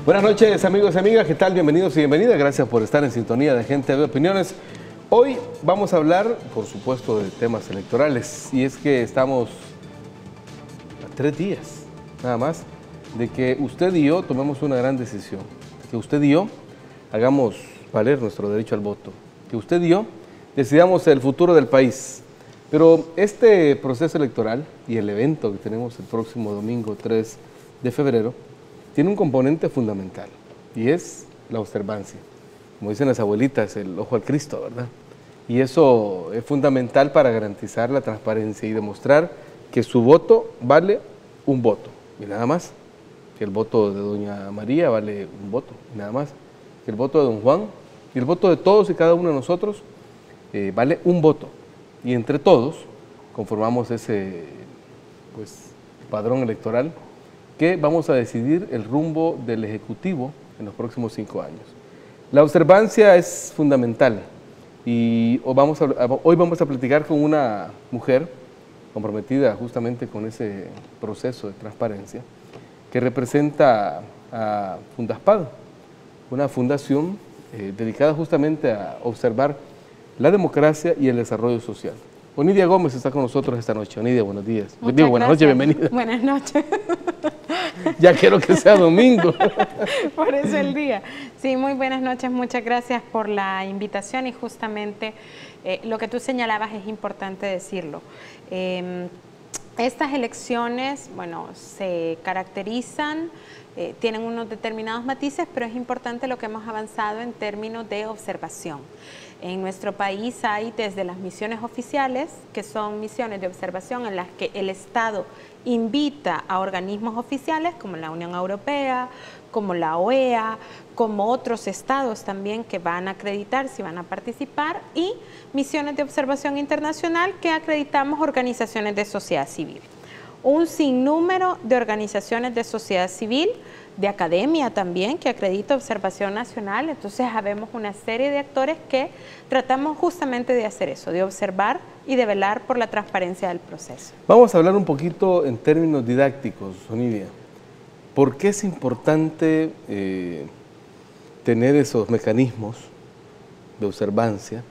Buenas noches, amigos y amigas, ¿qué tal? Bienvenidos y bienvenidas. Gracias por estar en sintonía de Gente de Opiniones. Hoy vamos a hablar, por supuesto, de temas electorales. Y es que estamos a 3 días, nada más, de que usted y yo tomemos una gran decisión. Que usted y yo hagamos valer nuestro derecho al voto. Que usted y yo decidamos el futuro del país. Pero este proceso electoral y el evento que tenemos el próximo domingo 3 de febrero tiene un componente fundamental y es la observancia. Como dicen las abuelitas, el ojo al Cristo, ¿verdad? Y eso es fundamental para garantizar la transparencia y demostrar que su voto vale un voto y nada más. Que el voto de doña María vale un voto y nada más. Que el voto de don Juan y el voto de todos y cada uno de nosotros vale un voto. Y entre todos conformamos ese padrón electoral que vamos a decidir el rumbo del Ejecutivo en los próximos 5 años. La observancia es fundamental y hoy vamos a platicar con una mujer comprometida justamente con ese proceso de transparencia que representa a Fundaspad, una fundación dedicada justamente a observar la democracia y el desarrollo social. Onidia Gómez está con nosotros esta noche. Onidia, buenos días. Buenas noches, bienvenida. Buenas noches. Ya quiero que sea domingo. Por eso el día. Sí, muy buenas noches, muchas gracias por la invitación y justamente lo que tú señalabas es importante decirlo. Estas elecciones, bueno, se caracterizan, tienen unos determinados matices, pero es importante lo que hemos avanzado en términos de observación. En nuestro país hay desde las misiones oficiales, que son misiones de observación en las que el Estado invita a organismos oficiales como la Unión Europea, como la OEA, como otros estados también que van a acreditar si van a participar, y misiones de observación internacional que acreditamos organizaciones de sociedad civil. Un sinnúmero de organizaciones de sociedad civil, de academia también, que acredita observación nacional. Entonces habemos una serie de actores que tratamos justamente de hacer eso, de observar y de velar por la transparencia del proceso. Vamos a hablar un poquito en términos didácticos, Onidia. ¿Por qué es importante tener esos mecanismos de observancia,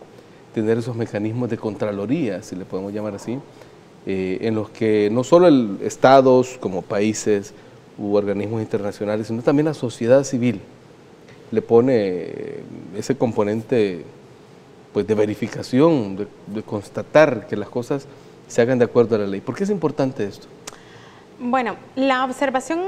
tener esos mecanismos de contraloría, si le podemos llamar así, en los que no solo estados como países u organismos internacionales, sino también la sociedad civil le pone ese componente de verificación, de constatar que las cosas se hagan de acuerdo a la ley? ¿Por qué es importante esto? Bueno, la observación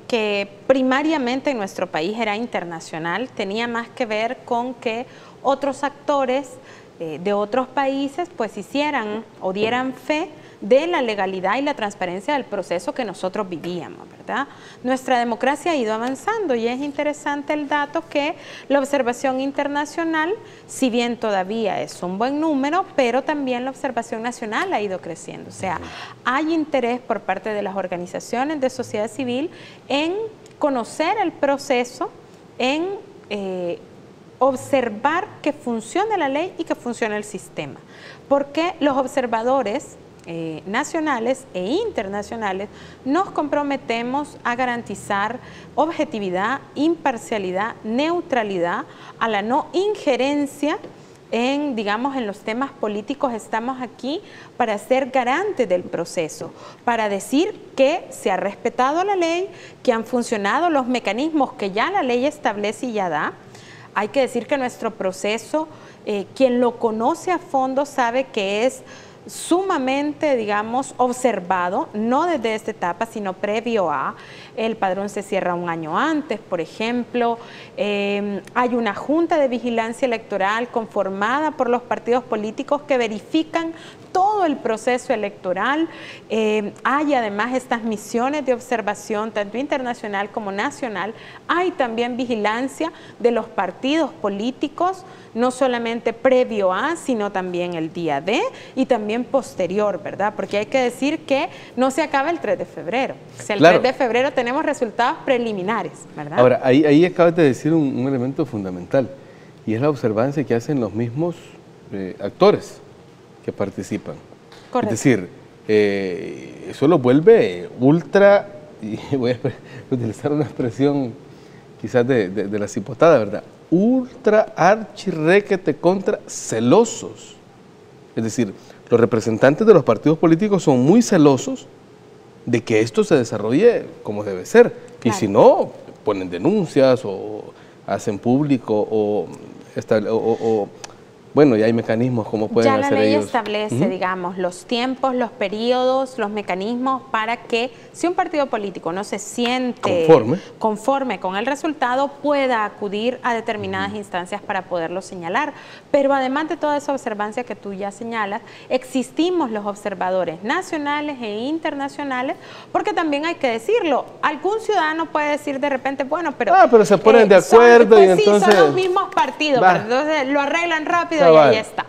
que primariamente en nuestro país era internacional tenía más que ver con que otros actores de otros países pues hicieran o dieran fe de la legalidad y la transparencia del proceso que nosotros vivíamos, ¿verdad? Nuestra democracia ha ido avanzando y es interesante el dato que la observación internacional, si bien todavía es un buen número, pero también la observación nacional ha ido creciendo. O sea, hay interés por parte de las organizaciones de sociedad civil en conocer el proceso, en observar que funcione la ley y que funcione el sistema. Porque los observadores nacionales e internacionales nos comprometemos a garantizar objetividad, imparcialidad, neutralidad, a la no injerencia en, digamos, en los temas políticos. Estamos aquí para ser garantes del proceso, para decir que se ha respetado la ley, que han funcionado los mecanismos que ya la ley establece y ya da. Hay que decir que nuestro proceso, quien lo conoce a fondo sabe que es sumamente, digamos, observado, no desde esta etapa, sino previo a. El padrón se cierra un año antes, por ejemplo. Hay una junta de vigilancia electoral conformada por los partidos políticos que verifican todo el proceso electoral. Hay además estas misiones de observación, tanto internacional como nacional. Hay también vigilancia de los partidos políticos, no solamente previo a, sino también el día de y también posterior, ¿verdad? Porque hay que decir que no se acaba el 3 de febrero. O sea, el 3 de febrero tenemos resultados preliminares, ¿verdad? Ahora, ahí acabas de decir un elemento fundamental, y es la observancia que hacen los mismos actores que participan. Correcto. Es decir, eso lo vuelve ultra, y voy a utilizar una expresión quizás de la cipotada, ¿verdad? Ultra archirrequete contra celosos. Es decir, los representantes de los partidos políticos son muy celosos de que esto se desarrolle como debe ser. Claro. Y si no, ponen denuncias o hacen público bueno, ya hay mecanismos como pueden hacer ellos. Ya la ley establece, digamos, los tiempos, los periodos, los mecanismos para que si un partido político no se siente conforme con el resultado, pueda acudir a determinadas instancias para poderlo señalar. Pero además de toda esa observancia que tú ya señalas, existimos los observadores nacionales e internacionales, porque también hay que decirlo, algún ciudadano puede decir de repente, bueno, pero se ponen de acuerdo y entonces... Sí, son los mismos partidos, pero entonces lo arreglan rápido. Y ahí está.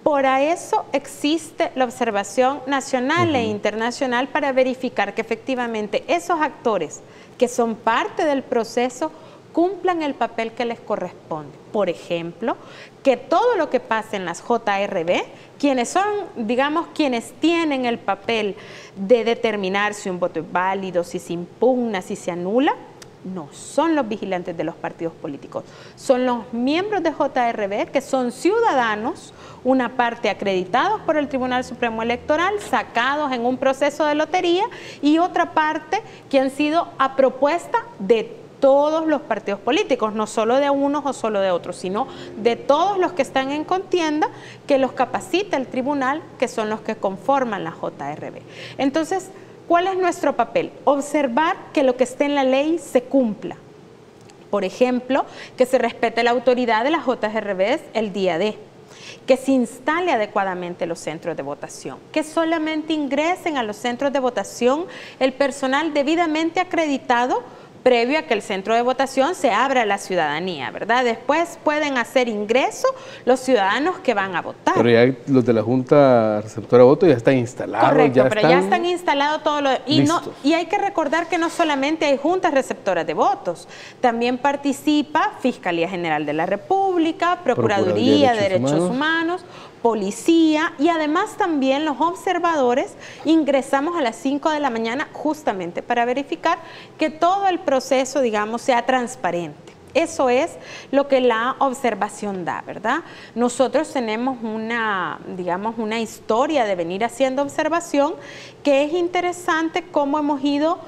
Por eso existe la observación nacional e internacional para verificar que efectivamente esos actores que son parte del proceso cumplan el papel que les corresponde. Por ejemplo, que todo lo que pase en las JRB, quienes son, digamos, quienes tienen el papel de determinar si un voto es válido, si se impugna, si se anula, no son los vigilantes de los partidos políticos, son los miembros de JRB que son ciudadanos, una parte acreditados por el Tribunal Supremo Electoral, sacados en un proceso de lotería, y otra parte que han sido a propuesta de todos los partidos políticos, no solo de unos o solo de otros, sino de todos los que están en contienda, que los capacita el tribunal, que son los que conforman la JRB. Entonces, ¿cuál es nuestro papel? Observar que lo que esté en la ley se cumpla. Por ejemplo, que se respete la autoridad de las JRBs el día D, que se instale adecuadamente los centros de votación, que solamente ingresen a los centros de votación el personal debidamente acreditado previo a que el centro de votación se abra a la ciudadanía, ¿verdad? Después pueden hacer ingreso los ciudadanos que van a votar. Pero ya los de la Junta Receptora de Voto ya están instalados. Correcto, pero ya están instalados todos los... Y hay que recordar que no solamente hay juntas receptoras de votos, también participa Fiscalía General de la República, Procuraduría de Derechos Humanos, Policía, y además también los observadores ingresamos a las 5 de la mañana justamente para verificar que todo el proceso, digamos, sea transparente. Eso es lo que la observación da, ¿verdad? Nosotros tenemos digamos, una historia de venir haciendo observación que es interesante cómo hemos ido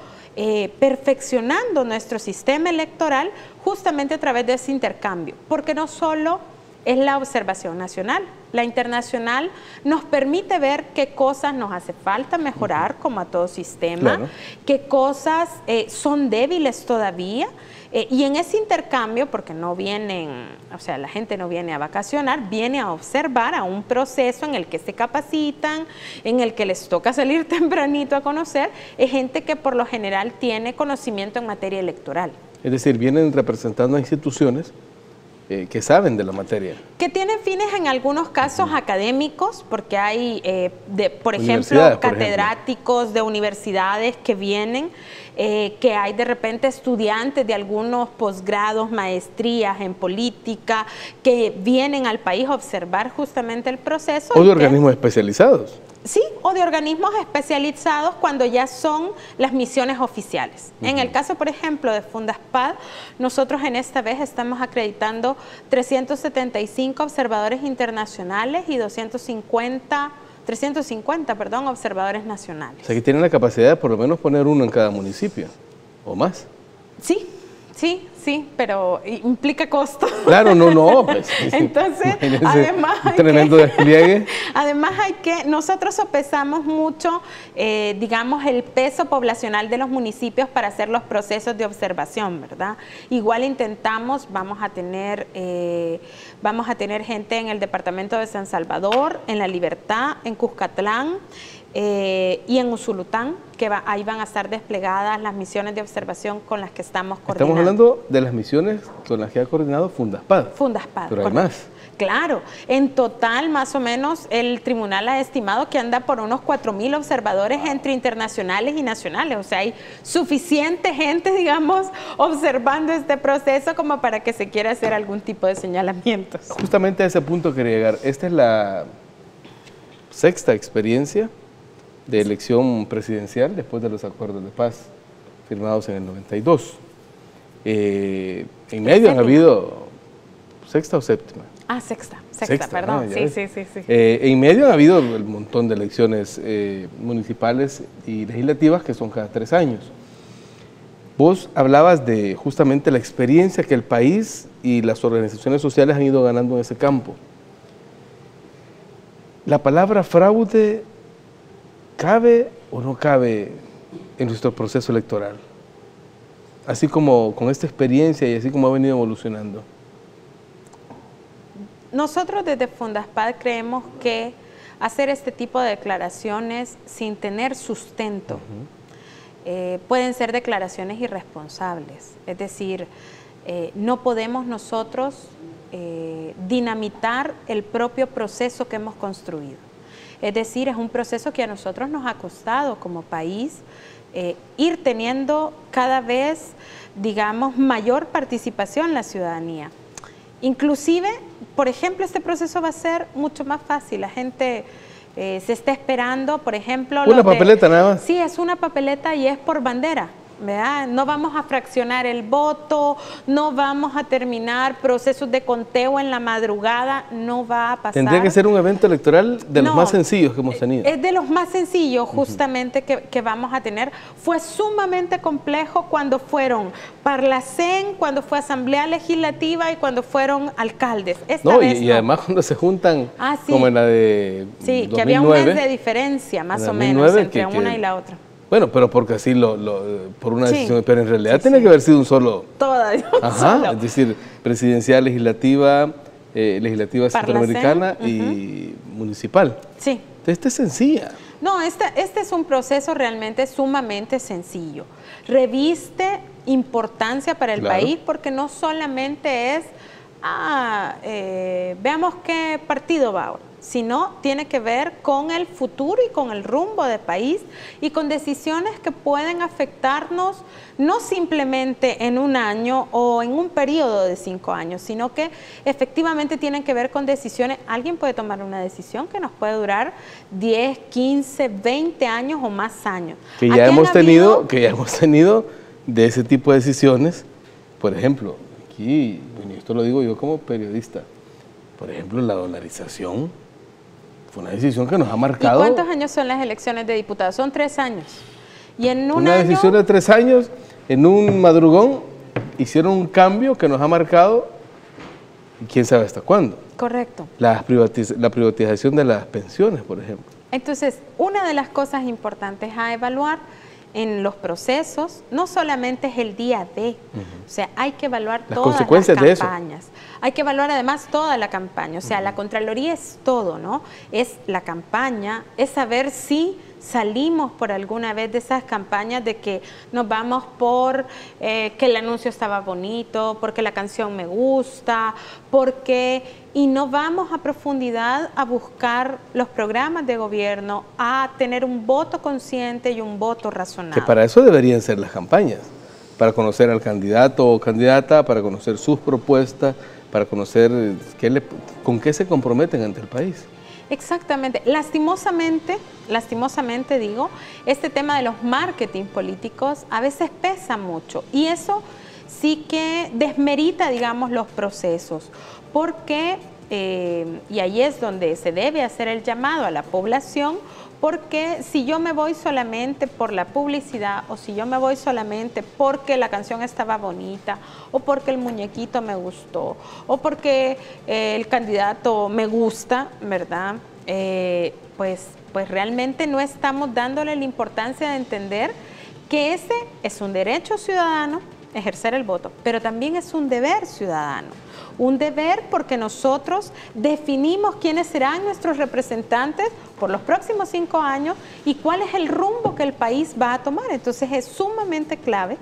perfeccionando nuestro sistema electoral justamente a través de ese intercambio, porque no solo es la observación nacional, la internacional nos permite ver qué cosas nos hace falta mejorar como a todo sistema, qué cosas son débiles todavía, y en ese intercambio, porque no vienen, o sea, la gente no viene a vacacionar, viene a observar a un proceso en el que se capacitan, en el que les toca salir tempranito a conocer, es gente que por lo general tiene conocimiento en materia electoral. Es decir, vienen representando a instituciones que saben de la materia. Que tienen fines en algunos casos académicos, porque hay, por ejemplo, catedráticos de universidades que vienen, que hay de repente estudiantes de algunos posgrados, maestrías en política, que vienen al país a observar justamente el proceso. O de organismos especializados. Sí, o de organismos especializados cuando ya son las misiones oficiales. En el caso, por ejemplo, de Fundaspad, nosotros en esta vez estamos acreditando 375 observadores internacionales y 350 observadores nacionales. O sea, que tienen la capacidad de por lo menos poner uno en cada municipio, o más. Sí, pero implica costo. Claro, no, pues. Entonces, además tremendo despliegue. Además nosotros sopesamos mucho, digamos, el peso poblacional de los municipios para hacer los procesos de observación, ¿verdad? Igual intentamos, vamos a tener gente en el departamento de San Salvador, en La Libertad, en Cuscatlán, y en Usulután, que ahí van a estar desplegadas las misiones de observación con las que estamos coordinando. Estamos hablando de las misiones con las que ha coordinado Fundaspad. Pero hay más. Claro, en total más o menos el tribunal ha estimado que anda por unos 4.000 observadores entre internacionales y nacionales. O sea, hay suficiente gente, digamos, observando este proceso como para que se quiera hacer algún tipo de señalamientos. Justamente a ese punto quería llegar. Esta es la sexta experiencia de elección presidencial después de los acuerdos de paz firmados en el 92. En medio han habido sexta o séptima. Ah, sexta, perdón. Sí. En medio han habido un montón de elecciones municipales y legislativas que son cada 3 años. Vos hablabas de justamente la experiencia que el país y las organizaciones sociales han ido ganando en ese campo. ¿La palabra fraude cabe o no cabe en nuestro proceso electoral? Así como con esta experiencia y así como ha venido evolucionando. Nosotros desde Fundaspad creemos que hacer este tipo de declaraciones sin tener sustento pueden ser declaraciones irresponsables. Es decir, no podemos nosotros dinamitar el propio proceso que hemos construido. Es decir, es un proceso que a nosotros nos ha costado como país ir teniendo cada vez, digamos, mayor participación en la ciudadanía. Inclusive, por ejemplo, este proceso va a ser mucho más fácil. La gente se está esperando, por ejemplo... ¿Una papeleta nada más? Sí, es una papeleta y es por bandera, ¿verdad? No vamos a fraccionar el voto, no vamos a terminar procesos de conteo en la madrugada, no va a pasar. Tendría que ser un evento electoral de los más sencillos que hemos tenido. Es de los más sencillos justamente que vamos a tener. Fue sumamente complejo cuando fueron Parlacén, cuando fue Asamblea Legislativa y cuando fueron alcaldes. Y además cuando se juntan, como en la de 2009, que había un mes de diferencia más o menos entre una y la otra. Bueno, pero porque así por una decisión, pero en realidad tiene que haber sido un solo. Solo. Es decir, presidencial, legislativa, legislativa centroamericana y municipal. Sí. Esta es sencilla. No, este es un proceso realmente sumamente sencillo. Reviste importancia para el país porque no solamente es, veamos qué partido va ahora, sino tiene que ver con el futuro y con el rumbo del país y con decisiones que pueden afectarnos no simplemente en un año o en un periodo de 5 años, sino que efectivamente tienen que ver con decisiones. Alguien puede tomar una decisión que nos puede durar 10, 15, 20 años o más años. Que ya hemos tenido de ese tipo de decisiones, por ejemplo, aquí, y esto lo digo yo como periodista, por ejemplo, la dolarización fue una decisión que nos ha marcado. ¿Y cuántos años son las elecciones de diputados? Son 3 años. Y en una decisión de 3 años, en un madrugón, hicieron un cambio que nos ha marcado, quién sabe hasta cuándo. Correcto. La privatización de las pensiones, por ejemplo. Entonces, una de las cosas importantes a evaluar en los procesos, no solamente es el día de, o sea, hay que evaluar las todas consecuencias las campañas. Hay que evaluar además toda la campaña, o sea, la Contraloría es todo, ¿no? Es la campaña, es saber si salimos por alguna vez de esas campañas de que nos vamos por que el anuncio estaba bonito, porque la canción me gusta, y no vamos a profundidad a buscar los programas de gobierno, a tener un voto consciente y un voto razonable. Que para eso deberían ser las campañas, para conocer al candidato o candidata, para conocer sus propuestas, para conocer con qué se comprometen ante el país. Exactamente. Lastimosamente digo, este tema de los marketing políticos a veces pesa mucho y eso sí que desmerita, digamos, los procesos, porque, y ahí es donde se debe hacer el llamado a la población, porque si yo me voy solamente por la publicidad o si yo me voy solamente porque la canción estaba bonita o porque el muñequito me gustó o porque el candidato me gusta, ¿verdad? Pues realmente no estamos dándole la importancia de entender que ese es un derecho ciudadano, ejercer el voto, pero también es un deber ciudadano. Un deber porque nosotros definimos quiénes serán nuestros representantes por los próximos 5 años y cuál es el rumbo que el país va a tomar. Entonces es sumamente clave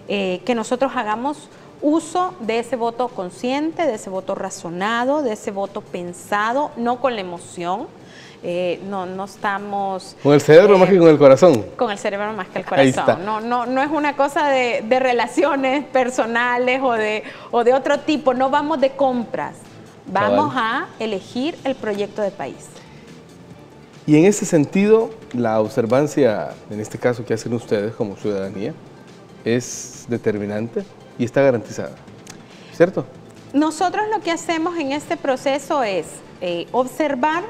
que nosotros hagamos uso de ese voto consciente, de ese voto razonado, de ese voto pensado, no con la emoción. No estamos... Con el cerebro más que con el corazón. Con el cerebro más que el corazón. No es una cosa de relaciones personales o de otro tipo. No vamos de compras. Vamos a elegir el proyecto de país. Y en ese sentido, la observancia, en este caso que hacen ustedes como ciudadanía, es determinante. y está garantizada, ¿cierto? Nosotros lo que hacemos en este proceso es observar,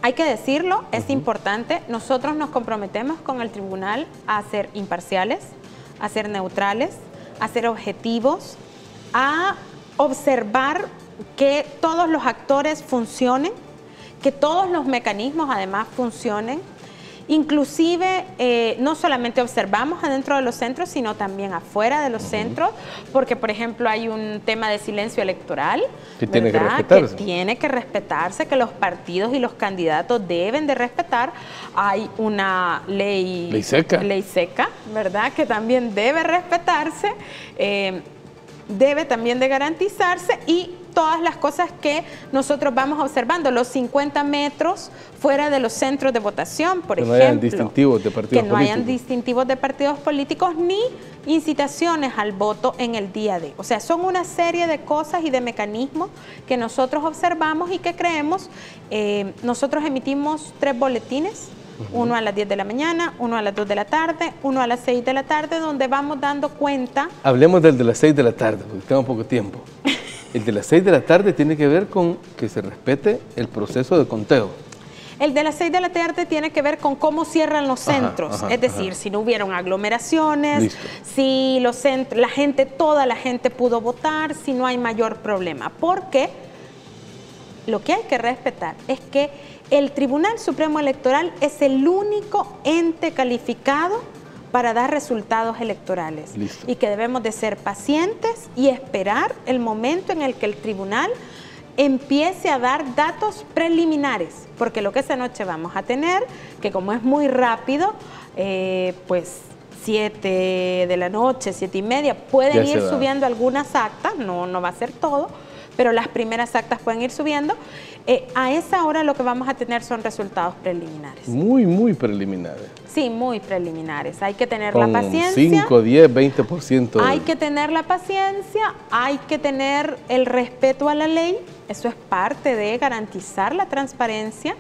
hay que decirlo, es importante, nosotros nos comprometemos con el tribunal a ser imparciales, a ser neutrales, a ser objetivos, a observar que todos los actores funcionen, que todos los mecanismos además funcionen. Inclusive no solamente observamos adentro de los centros, sino también afuera de los centros, porque por ejemplo hay un tema de silencio electoral que tiene que respetarse. Que tiene que respetarse, que los partidos y los candidatos deben de respetar. Hay una ley seca, ¿verdad?, que también debe respetarse, debe también de garantizarse, y todas las cosas que nosotros vamos observando, los 50 metros fuera de los centros de votación, por ejemplo. Que no hayan distintivos de partidos políticos. Que no hayan distintivos de partidos políticos ni incitaciones al voto en el día de. O sea, son una serie de cosas y de mecanismos que nosotros observamos y que creemos. Nosotros emitimos 3 boletines. Uno a las 10 de la mañana, uno a las 2 de la tarde, uno a las 6 de la tarde, donde vamos dando cuenta. Hablemos del de las 6 de la tarde, porque tengo poco tiempo. El de las 6 de la tarde tiene que ver con que se respete el proceso de conteo. El de las 6 de la tarde tiene que ver con cómo cierran los centros, es decir, si no hubieron aglomeraciones, si los centros, toda la gente pudo votar, si no hay mayor problema, porque lo que hay que respetar es que el Tribunal Supremo Electoral es el único ente calificado para dar resultados electorales. Listo. Y que debemos de ser pacientes y esperar el momento en el que el tribunal empiece a dar datos preliminares, porque lo que esa noche vamos a tener, que como es muy rápido, pues 7 de la noche, 7:30, pueden ir subiendo algunas actas, no va a ser todo, pero las primeras actas pueden ir subiendo. A esa hora lo que vamos a tener son resultados preliminares. Muy preliminares. Sí, muy preliminares. Hay que tener la paciencia. 5, 10, 20%. Hay que tener la paciencia, hay que tener el respeto a la ley. Eso es parte de garantizar la transparencia.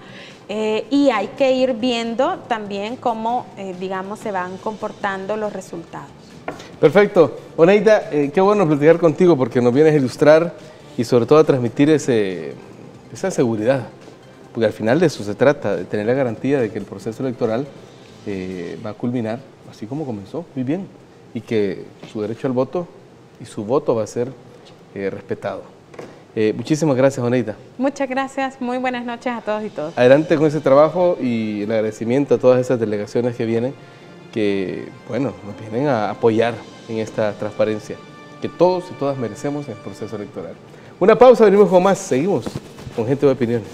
Y hay que ir viendo también cómo, digamos, se van comportando los resultados. Perfecto. Oneida, qué bueno platicar contigo porque nos vienes a ilustrar y sobre todo a transmitir esa seguridad, porque al final de eso se trata, de tener la garantía de que el proceso electoral va a culminar así como comenzó, muy bien, y que su derecho al voto y su voto va a ser respetado. Muchísimas gracias, Oneida. Muchas gracias, muy buenas noches a todos y todas. Adelante con ese trabajo y el agradecimiento a todas esas delegaciones que vienen, que bueno, nos vienen a apoyar en esta transparencia que todos y todas merecemos en el proceso electoral. Una pausa, venimos con más, seguimos con Gente de Opiniones.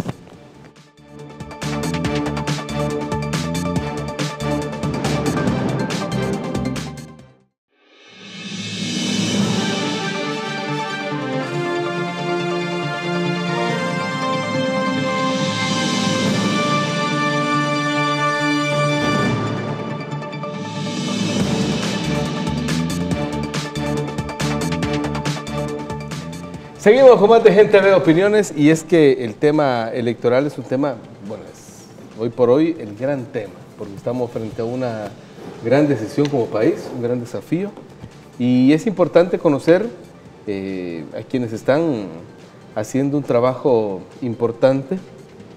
Seguimos con más de Gente de Opiniones, y es que el tema electoral es un tema, bueno, es hoy por hoy el gran tema, porque estamos frente a una gran decisión como país, un gran desafío, y es importante conocer a quienes están haciendo un trabajo importante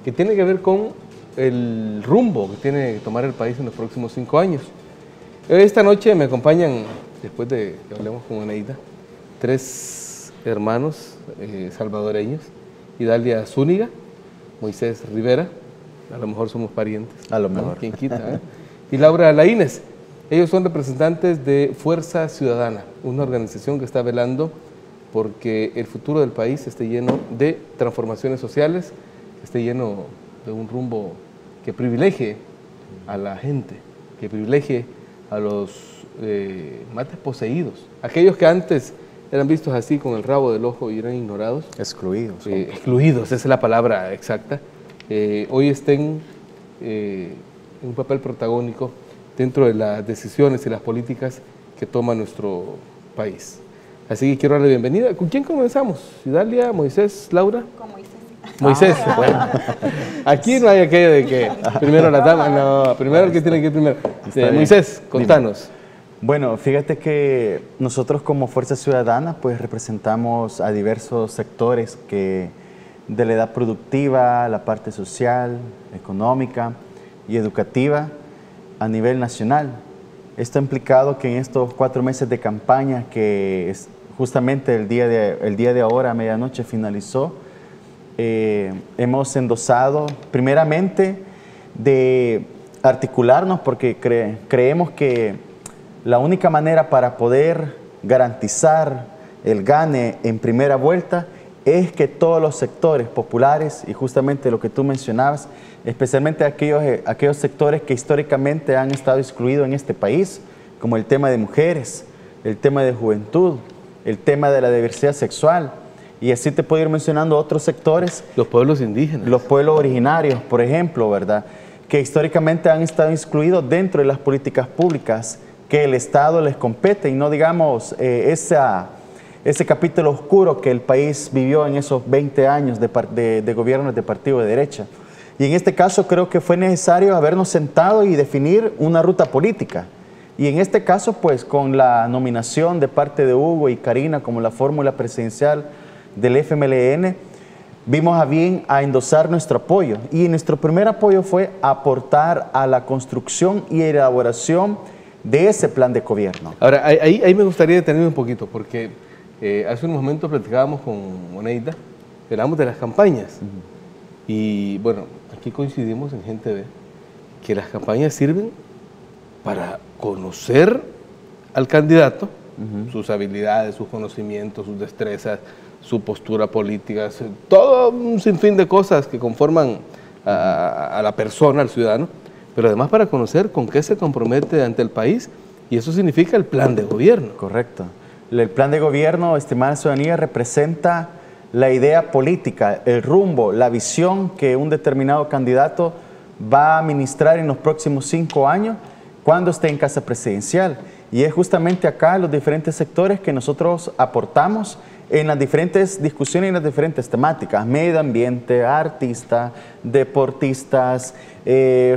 que tiene que ver con el rumbo que tiene que tomar el país en los próximos 5 años. Esta noche me acompañan, después de que hablemos con Oneida, 3 hermanos salvadoreños: Idalia Zúñiga, Moisés Rivera, a lo mejor somos parientes. A lo mejor. ¿Quién quita? Y Laura Laínez. Ellos son representantes de Fuerza Ciudadana, una organización que está velando porque el futuro del país esté lleno de transformaciones sociales, esté lleno de un rumbo que privilegie a la gente, que privilegie a los más desposeídos, aquellos que antes eran vistos así con el rabo del ojo y eran ignorados. Excluidos. Excluidos, esa es la palabra exacta. Hoy estén en un papel protagónico dentro de las decisiones y las políticas que toma nuestro país. Así que quiero darle bienvenida. ¿Con quién comenzamos? Idalia, Moisés, Laura. Con Moisés. Moisés, bueno. Aquí no hay aquello de que primero la dama, no, primero el que tiene que ir primero. Moisés, contanos. Bueno, fíjate que nosotros como Fuerza Ciudadana pues representamos a diversos sectores de la edad productiva, la parte social, económica y educativa a nivel nacional. Esto ha implicado que en estos 4 meses de campaña que justamente el día de ahora a medianoche finalizó, hemos endosado primeramente de articularnos porque creemos que la única manera para poder garantizar el gane en primera vuelta es que todos los sectores populares, y justamente lo que tú mencionabas, especialmente aquellos sectores que históricamente han estado excluidos en este país, como el tema de mujeres, el tema de juventud, el tema de la diversidad sexual, y así te puedo ir mencionando otros sectores. Los pueblos indígenas. Los pueblos originarios, por ejemplo, ¿verdad? Que históricamente han estado excluidos dentro de las políticas públicas que el Estado les compete, y no digamos ese capítulo oscuro que el país vivió en esos 20 años de gobiernos de partido de derecha. Y en este caso creo que fue necesario habernos sentado y definir una ruta política. Y en este caso, pues con la nominación de parte de Hugo y Karina como la fórmula presidencial del FMLN, vimos a bien a endosar nuestro apoyo. Y nuestro primer apoyo fue aportar a la construcción y elaboración de ese plan de gobierno. Ahora, ahí me gustaría detenerme un poquito, porque hace unos momentos platicábamos con Oneida, hablamos de las campañas. Y bueno, aquí coincidimos en Gente B, que las campañas sirven para conocer al candidato, sus habilidades, sus conocimientos, sus destrezas, su postura política, todo un sinfín de cosas que conforman a la persona, al ciudadano, pero además para conocer con qué se compromete ante el país, y eso significa el plan de gobierno. Correcto. El plan de gobierno, estimada ciudadanía, representa la idea política, el rumbo, la visión que un determinado candidato va a administrar en los próximos 5 años cuando esté en casa presidencial. Y es justamente acá los diferentes sectores que nosotros aportamos en las diferentes discusiones y en las diferentes temáticas: medio ambiente, artistas, deportistas,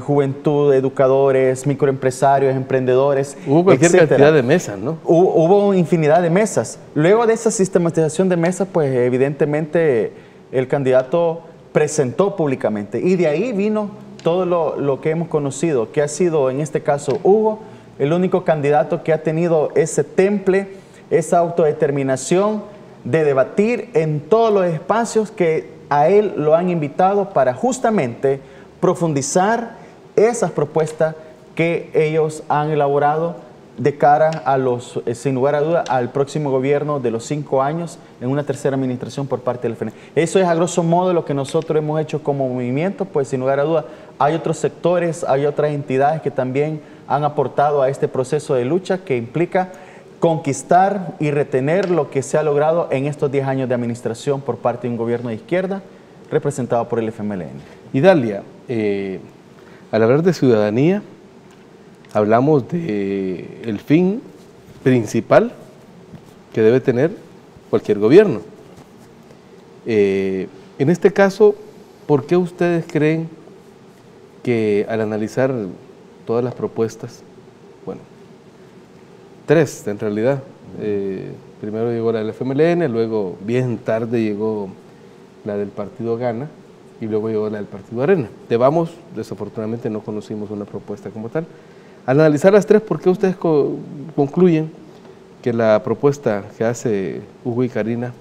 juventud, educadores, microempresarios, emprendedores, hubo cualquier cantidad de mesas, ¿no? Hubo infinidad de mesas. Luego de esa sistematización de mesas, pues evidentemente el candidato presentó públicamente, y de ahí vino todo lo que hemos conocido, que ha sido en este caso Hugo, el único candidato que ha tenido ese temple, esa autodeterminación de debatir en todos los espacios que a él lo han invitado para justamente profundizar esas propuestas que ellos han elaborado de cara a sin lugar a duda, al próximo gobierno de los 5 años en una tercera administración por parte del FNE. Eso es a grosso modo lo que nosotros hemos hecho como movimiento, pues sin lugar a duda hay otros sectores, hay otras entidades que también han aportado a este proceso de lucha que implica conquistar y retener lo que se ha logrado en estos 10 años de administración por parte de un gobierno de izquierda representado por el FMLN. Y Dalia, al hablar de ciudadanía, hablamos del fin principal que debe tener cualquier gobierno. En este caso, ¿por qué ustedes creen que al analizar todas las propuestas, bueno, 3 en realidad, primero llegó la del FMLN, luego bien tarde llegó la del partido Gana y luego llegó la del partido Arena. De Vamos, desafortunadamente no conocimos una propuesta como tal. Al analizar las 3, ¿por qué ustedes concluyen que la propuesta que hace Hugo y Karina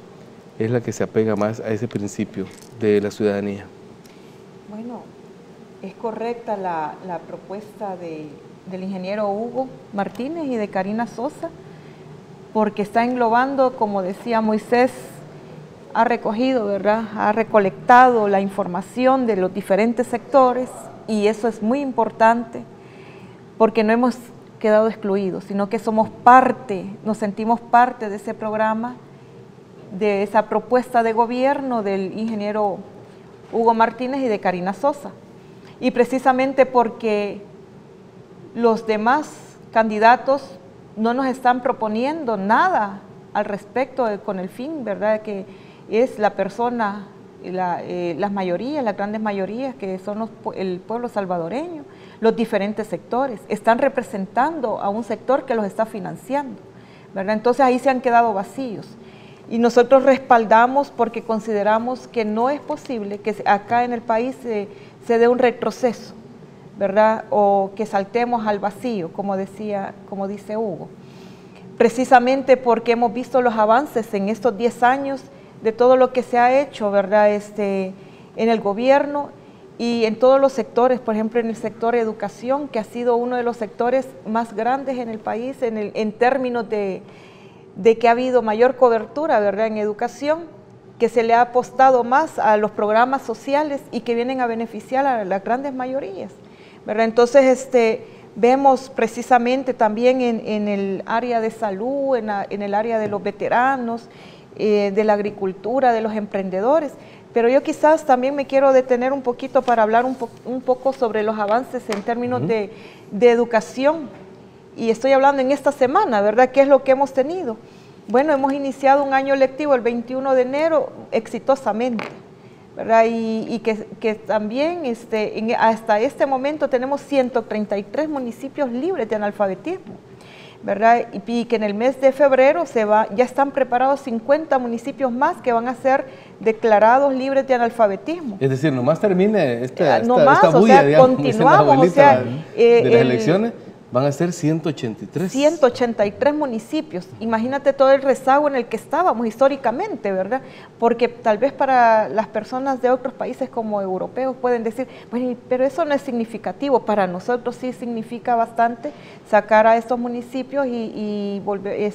es la que se apega más a ese principio de la ciudadanía? Bueno, es correcta la propuesta del ingeniero Hugo Martínez y de Karina Sosa, porque está englobando, como decía Moisés, ha recogido, ¿verdad? Ha recolectado la información de los diferentes sectores, y eso es muy importante porque no hemos quedado excluidos, sino que somos parte, nos sentimos parte de ese programa, de esa propuesta de gobierno del ingeniero Hugo Martínez y de Karina Sosa. Y precisamente porque los demás candidatos no nos están proponiendo nada al respecto con el fin, ¿verdad?, que es la persona, las mayorías, las grandes mayorías, que son el pueblo salvadoreño. los diferentes sectores, están representando a un sector que los está financiando, ¿verdad? Entonces ahí se han quedado vacíos. Y nosotros respaldamos porque consideramos que no es posible que acá en el país se dé un retroceso, ¿verdad? O que saltemos al vacío, como dice Hugo. Precisamente porque hemos visto los avances en estos 10 años de todo lo que se ha hecho, ¿verdad? En el gobierno y en todos los sectores, por ejemplo en el sector educación, que ha sido uno de los sectores más grandes en el país en términos de que ha habido mayor cobertura, ¿verdad?, en educación, que se le ha apostado más a los programas sociales y que vienen a beneficiar a las grandes mayorías, ¿verdad? Entonces, vemos precisamente también en el área de salud, en el área de los veteranos, de la agricultura, de los emprendedores, pero yo quizás también me quiero detener un poquito para hablar un poco sobre los avances en términos de educación. Y estoy hablando en esta semana, ¿verdad? ¿Qué es lo que hemos tenido? Bueno, hemos iniciado un año lectivo el 21 de enero exitosamente, ¿verdad? Y que también hasta este momento tenemos 133 municipios libres de analfabetismo, ¿verdad? Y que en el mes de febrero ya están preparados 50 municipios más que van a ser declarados libres de analfabetismo. Es decir, nomás termine esta o bulla, sea, digamos, continuamos, o sea, de las elecciones. Van a ser 183. 183 municipios. Imagínate todo el rezago en el que estábamos históricamente, ¿verdad? Porque tal vez para las personas de otros países como europeos pueden decir, bueno, pero eso no es significativo. Para nosotros sí significa bastante sacar a estos municipios y volver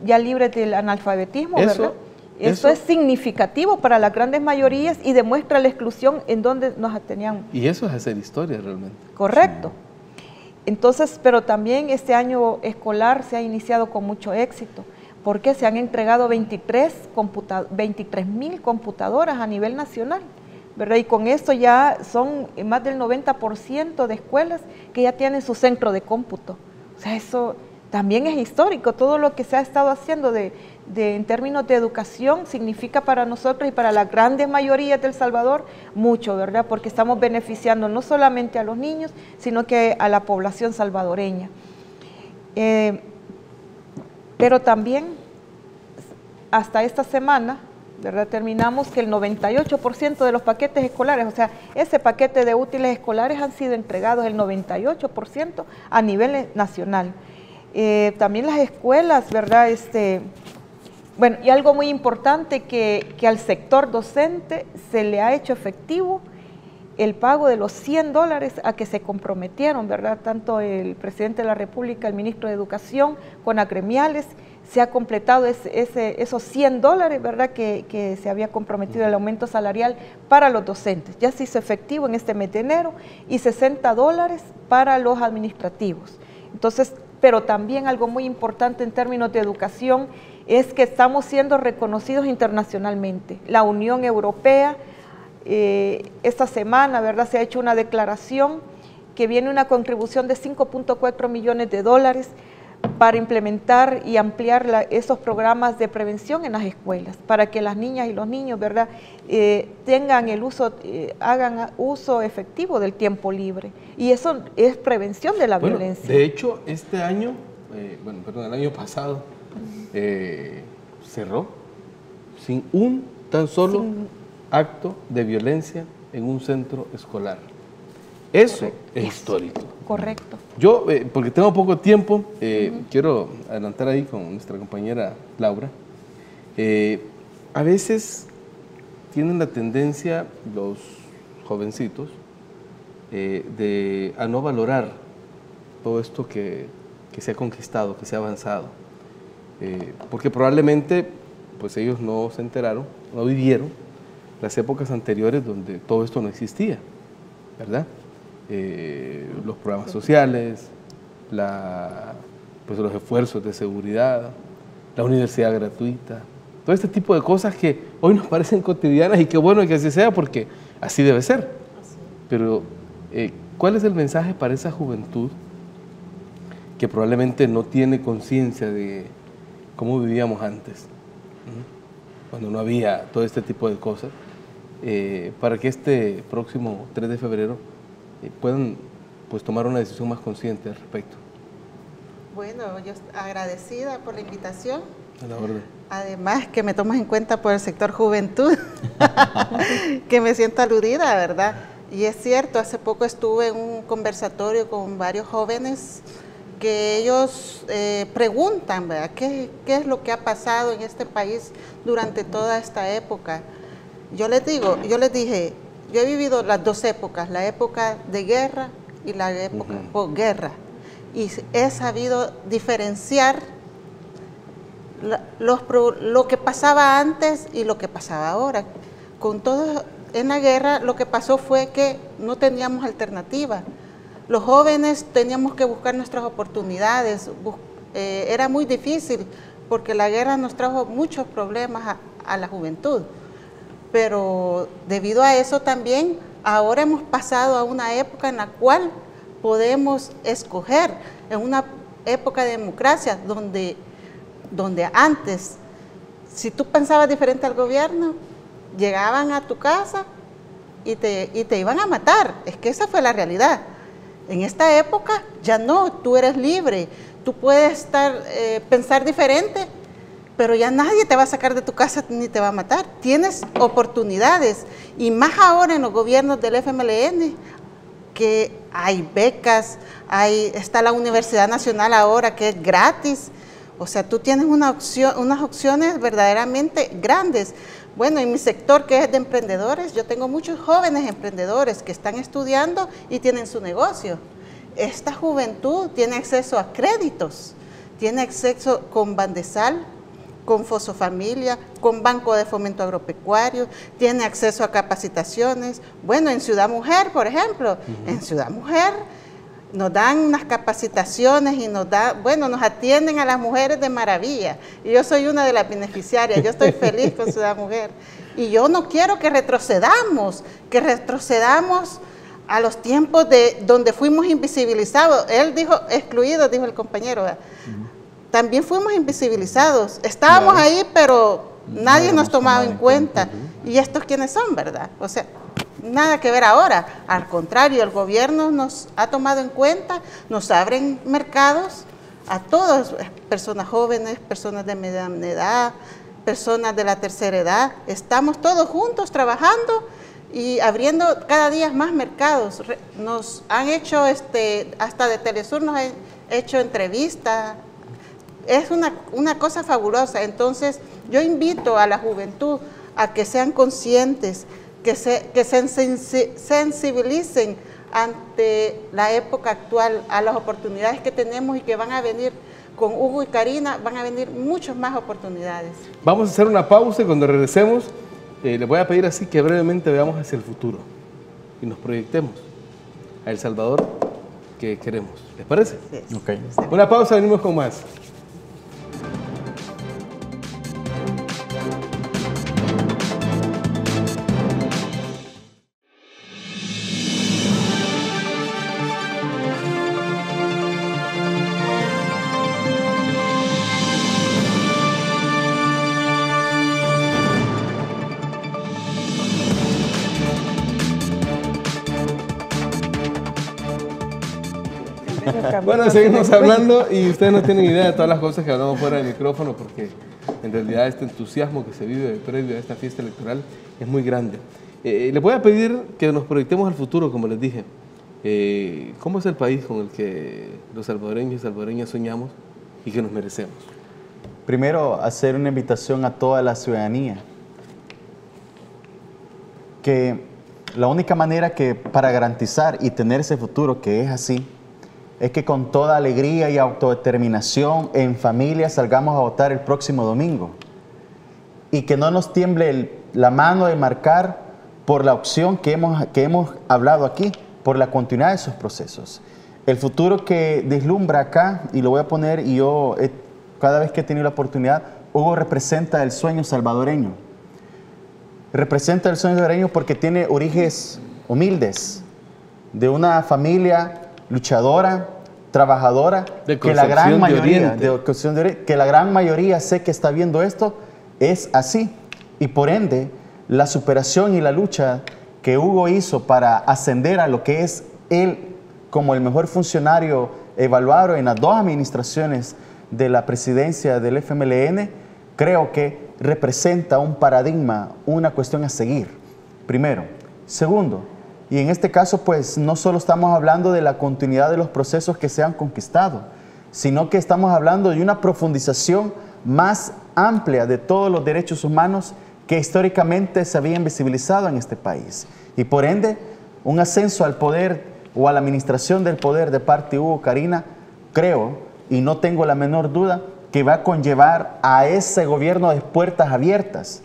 ya libres del analfabetismo, ¿verdad? Eso es significativo para las grandes mayorías y demuestra la exclusión en donde nos tenían. Y eso es hacer historia realmente. Correcto. Sí. Entonces, pero también este año escolar se ha iniciado con mucho éxito, porque se han entregado 23.000 computadoras a nivel nacional, ¿verdad? Y con esto ya son más del 90% de escuelas que ya tienen su centro de cómputo. O sea, eso también es histórico. Todo lo que se ha estado haciendo en términos de educación significa para nosotros y para la grandes mayoría de El Salvador mucho, ¿verdad? Porque estamos beneficiando no solamente a los niños, sino que a la población salvadoreña. Pero también, hasta esta semana, ¿verdad?, terminamos que el 98% de los paquetes escolares, o sea, ese paquete de útiles escolares han sido entregados el 98% a nivel nacional. También las escuelas, ¿verdad?, bueno, y algo muy importante que al sector docente se le ha hecho efectivo el pago de los $100 a que se comprometieron, ¿verdad? Tanto el presidente de la República, el ministro de Educación, con agremiales, se ha completado esos $100, ¿verdad?, que se había comprometido el aumento salarial para los docentes. Ya se hizo efectivo en este mes de enero y $60 para los administrativos. Entonces, pero también algo muy importante en términos de educación es que estamos siendo reconocidos internacionalmente. La Unión Europea, esta semana, ¿verdad?, se ha hecho una declaración que viene una contribución de $5.4 millones para implementar y ampliar esos programas de prevención en las escuelas, para que las niñas y los niños, ¿verdad?, tengan hagan uso efectivo del tiempo libre. Y eso es prevención de la violencia. De hecho, este año, el año pasado, cerró sin un tan solo acto de violencia en un centro escolar. Eso es histórico. Correcto. Yo, porque tengo poco tiempo, quiero adelantar ahí con nuestra compañera Laura. A veces tienen la tendencia los jovencitos a no valorar todo esto que se ha conquistado, que se ha avanzado. Porque probablemente pues ellos no se enteraron, no vivieron las épocas anteriores donde todo esto no existía, ¿verdad? Los programas sociales, pues los esfuerzos de seguridad, la universidad gratuita, todo este tipo de cosas que hoy nos parecen cotidianas y qué bueno que así sea porque así debe ser. Pero, ¿cuál es el mensaje para esa juventud que probablemente no tiene conciencia de cómo vivíamos antes, cuando no había todo este tipo de cosas, para que este próximo 3 de febrero puedan pues tomar una decisión más consciente al respecto. Bueno, yo agradecida por la invitación. A la orden. Además que me tomas en cuenta por el sector juventud, que me siento aludida, ¿verdad? Y es cierto, hace poco estuve en un conversatorio con varios jóvenes que ellos preguntan, ¿verdad? ¿Qué es lo que ha pasado en este país durante toda esta época? Yo les dije, yo he vivido las dos épocas, la época de guerra y la época posguerra, y he sabido diferenciar lo que pasaba antes y lo que pasaba ahora. Con todo, en la guerra lo que pasó fue que no teníamos alternativa. Los jóvenes teníamos que buscar nuestras oportunidades. Era muy difícil porque la guerra nos trajo muchos problemas a la juventud. Pero debido a eso también, ahora hemos pasado a una época en la cual podemos escoger, en una época de democracia, donde antes, si tú pensabas diferente al gobierno, llegaban a tu casa y te iban a matar. Es que esa fue la realidad. En esta época ya no, tú eres libre, tú puedes pensar diferente, pero ya nadie te va a sacar de tu casa ni te va a matar. Tienes oportunidades, y más ahora en los gobiernos del FMLN, que hay becas, está la Universidad Nacional ahora que es gratis. O sea, tú tienes unas opciones verdaderamente grandes. Bueno, en mi sector, que es de emprendedores, yo tengo muchos jóvenes emprendedores que están estudiando y tienen su negocio. Esta juventud tiene acceso a créditos, tiene acceso con Bandesal, con Fosofamilia, con Banco de Fomento Agropecuario, tiene acceso a capacitaciones. Bueno, en Ciudad Mujer, por ejemplo, en Ciudad Mujer nos dan unas capacitaciones y nos atienden a las mujeres de maravilla. Y yo soy una de las beneficiarias, yo estoy feliz con Ciudad Mujer. Y yo no quiero que retrocedamos a los tiempos donde fuimos invisibilizados. Él dijo, excluidos, dijo el compañero. También fuimos invisibilizados. Estábamos ahí, pero nadie nos tomaba en cuenta. ¿Y estos quiénes son, verdad? O sea, nada que ver ahora. Al contrario, el gobierno nos ha tomado en cuenta, nos abren mercados a todas, personas jóvenes, personas de mediana edad, personas de la tercera edad. Estamos todos juntos trabajando y abriendo cada día más mercados. Nos han hecho, hasta de Telesur nos han hecho entrevistas. Es una cosa fabulosa. Entonces, yo invito a la juventud a que sean conscientes, que se sensibilicen ante la época actual, a las oportunidades que tenemos y que van a venir con Hugo y Karina, van a venir muchas más oportunidades. Vamos a hacer una pausa y cuando regresemos, les voy a pedir así que brevemente veamos hacia el futuro y nos proyectemos a El Salvador que queremos. ¿Les parece? Sí. Okay. Una pausa, venimos con más. Bueno, seguimos hablando y ustedes no tienen idea de todas las cosas que hablamos fuera del micrófono, porque en realidad este entusiasmo que se vive previo a esta fiesta electoral es muy grande. Les voy a pedir que nos proyectemos al futuro, como les dije. ¿Cómo es el país con el que los salvadoreños y salvadoreñas soñamos y que nos merecemos? Primero, hacer una invitación a toda la ciudadanía, que la única manera que para garantizar y tener ese futuro que es así, es que con toda alegría y autodeterminación en familia salgamos a votar el próximo domingo y que no nos tiemble la mano de marcar por la opción que hemos hablado aquí, por la continuidad de esos procesos. El futuro que deslumbra acá, y lo voy a poner, y yo cada vez que he tenido la oportunidad, Hugo representa el sueño salvadoreño. Representa el sueño salvadoreño porque tiene orígenes humildes, de una familia luchadora, trabajadora, que la gran mayoría sé que está viendo esto, es así. Y por ende, la superación y la lucha que Hugo hizo para ascender a lo que es él como el mejor funcionario evaluado en las 2 administraciones de la presidencia del FMLN, creo que representa un paradigma, una cuestión a seguir, primero. Segundo, y en este caso pues no solo estamos hablando de la continuidad de los procesos que se han conquistado, sino que estamos hablando de una profundización más amplia de todos los derechos humanos que históricamente se habían visibilizado en este país. Y por ende, un ascenso al poder o a la administración del poder de parte de Hugo Karina, creo, y no tengo la menor duda, que va a conllevar a ese gobierno de puertas abiertas.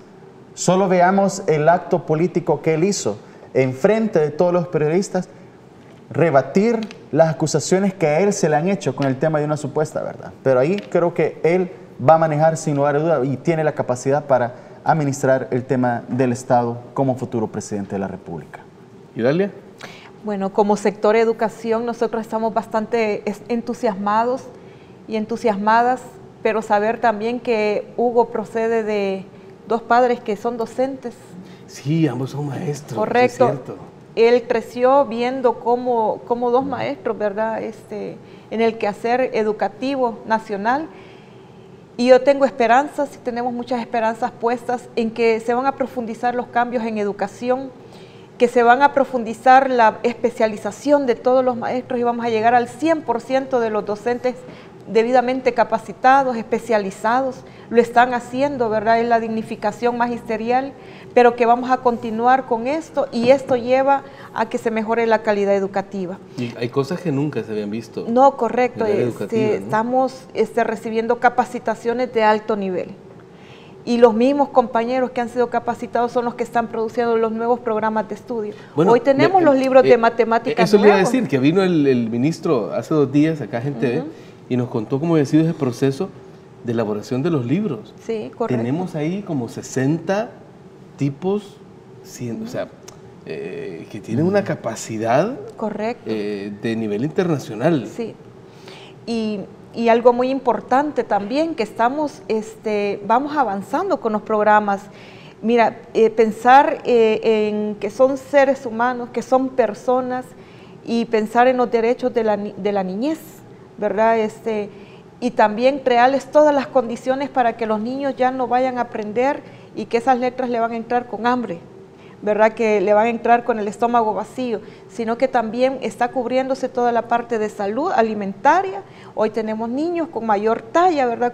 Solo veamos el acto político que él hizo en frente de todos los periodistas, rebatir las acusaciones que a él se le han hecho con el tema de una supuesta verdad. Pero ahí creo que él va a manejar sin lugar a duda y tiene la capacidad para administrar el tema del Estado como futuro presidente de la República. ¿Y Dalia? Bueno, como sector educación nosotros estamos bastante entusiasmados y entusiasmadas, pero saber también que Hugo procede de 2 padres que son docentes. Sí, ambos son maestros. Correcto. Es cierto. Él creció viendo cómo 2 maestros, ¿verdad? En el quehacer educativo nacional. Y yo tengo esperanzas, y tenemos muchas esperanzas puestas en que se van a profundizar los cambios en educación, que se van a profundizar la especialización de todos los maestros y vamos a llegar al 100% de los docentes debidamente capacitados, especializados. Lo están haciendo, ¿verdad? Es la dignificación magisterial, pero que vamos a continuar con esto y esto lleva a que se mejore la calidad educativa. Y hay cosas que nunca se habían visto. No, correcto. En el área educativa, ¿no? Estamos recibiendo capacitaciones de alto nivel. Y los mismos compañeros que han sido capacitados son los que están produciendo los nuevos programas de estudio. Bueno, hoy tenemos los libros de matemáticas Eso le iba a nuevos. decir, que vino el ministro hace 2 días acá en TV y nos contó cómo había sido ese proceso de elaboración de los libros. Sí, correcto. Tenemos ahí como 60 tipos, o sea, que tienen una capacidad Correcto. de nivel internacional. Sí. Y algo muy importante también, que vamos avanzando con los programas. Mira, pensar en que son seres humanos, que son personas, y pensar en los derechos de la niñez, ¿verdad? Y también crearles todas las condiciones para que los niños ya no vayan a aprender y que esas letras le van a entrar con hambre, ¿verdad? Que le van a entrar con el estómago vacío, sino que también está cubriéndose toda la parte de salud alimentaria. Hoy tenemos niños con mayor talla, ¿verdad?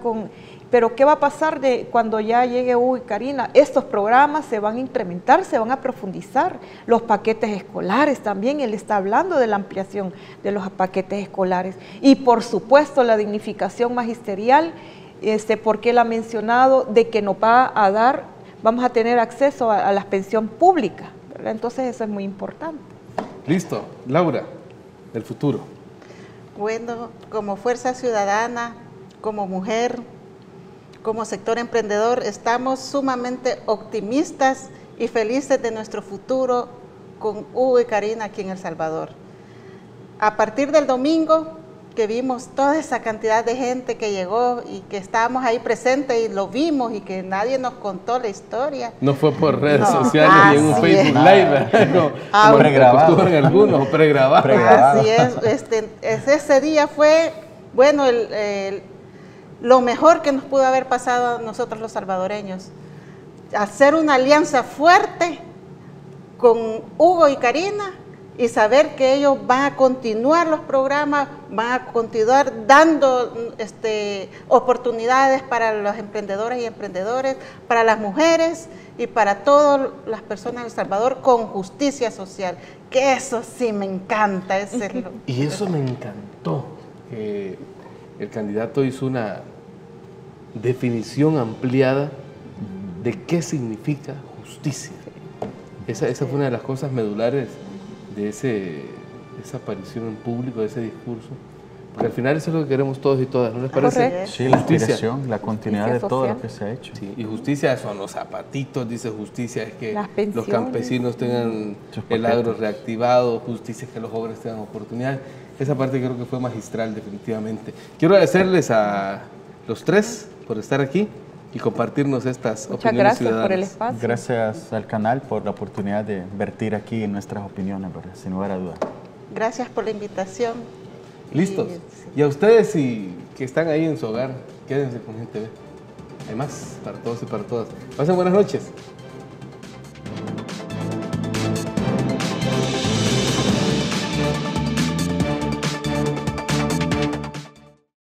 Pero ¿qué va a pasar cuando ya llegue Hugo y Karina? Estos programas se van a incrementar, se van a profundizar. Los paquetes escolares también, él está hablando de la ampliación de los paquetes escolares. Y por supuesto la dignificación magisterial, porque él ha mencionado de que nos va a dar, vamos a tener acceso a la pensión pública, ¿verdad? Entonces eso es muy importante. Listo. Laura, del futuro. Bueno, como Fuerza Ciudadana, como mujer, como sector emprendedor, estamos sumamente optimistas y felices de nuestro futuro con Hugo y Karina aquí en El Salvador. A partir del domingo, que vimos toda esa cantidad de gente que llegó y que estábamos ahí presentes y lo vimos y que nadie nos contó la historia. No fue por redes sociales ni en un Facebook Live, como pregrabado. acostumbran algunos, o pregrabado. Así es, ese día fue, bueno, lo mejor que nos pudo haber pasado a nosotros los salvadoreños. Hacer una alianza fuerte con Hugo y Karina y saber que ellos van a continuar los programas, van a continuar dando oportunidades para los emprendedores y emprendedores, para las mujeres y para todas las personas de El Salvador con justicia social, que eso sí me encanta. Y eso me encantó, que el candidato hizo una definición ampliada de qué significa justicia. Esa fue una de las cosas medulares de esa aparición en público, de ese discurso, porque al final eso es lo que queremos todos y todas, ¿no les parece? Correcto. Sí, la Justicia. inspiración, la continuidad de Justicia todo social. lo que se ha hecho. Sí, y justicia son los zapatitos, dice justicia, es que Las los pensiones. campesinos tengan Sus el paquetes. agro reactivado, justicia es que los jóvenes tengan oportunidades. Esa parte creo que fue magistral, definitivamente. Quiero agradecerles a los 3 por estar aquí y compartirnos estas Muchas opiniones gracias ciudadanas. por el espacio. Gracias al canal por la oportunidad de vertir aquí nuestras opiniones, ¿verdad? Sin lugar a dudas. Gracias por la invitación. ¿Listos? Y Y a ustedes que están ahí en su hogar, quédense con Gente Ve. Hay más para todos y para todas. Pasen buenas noches.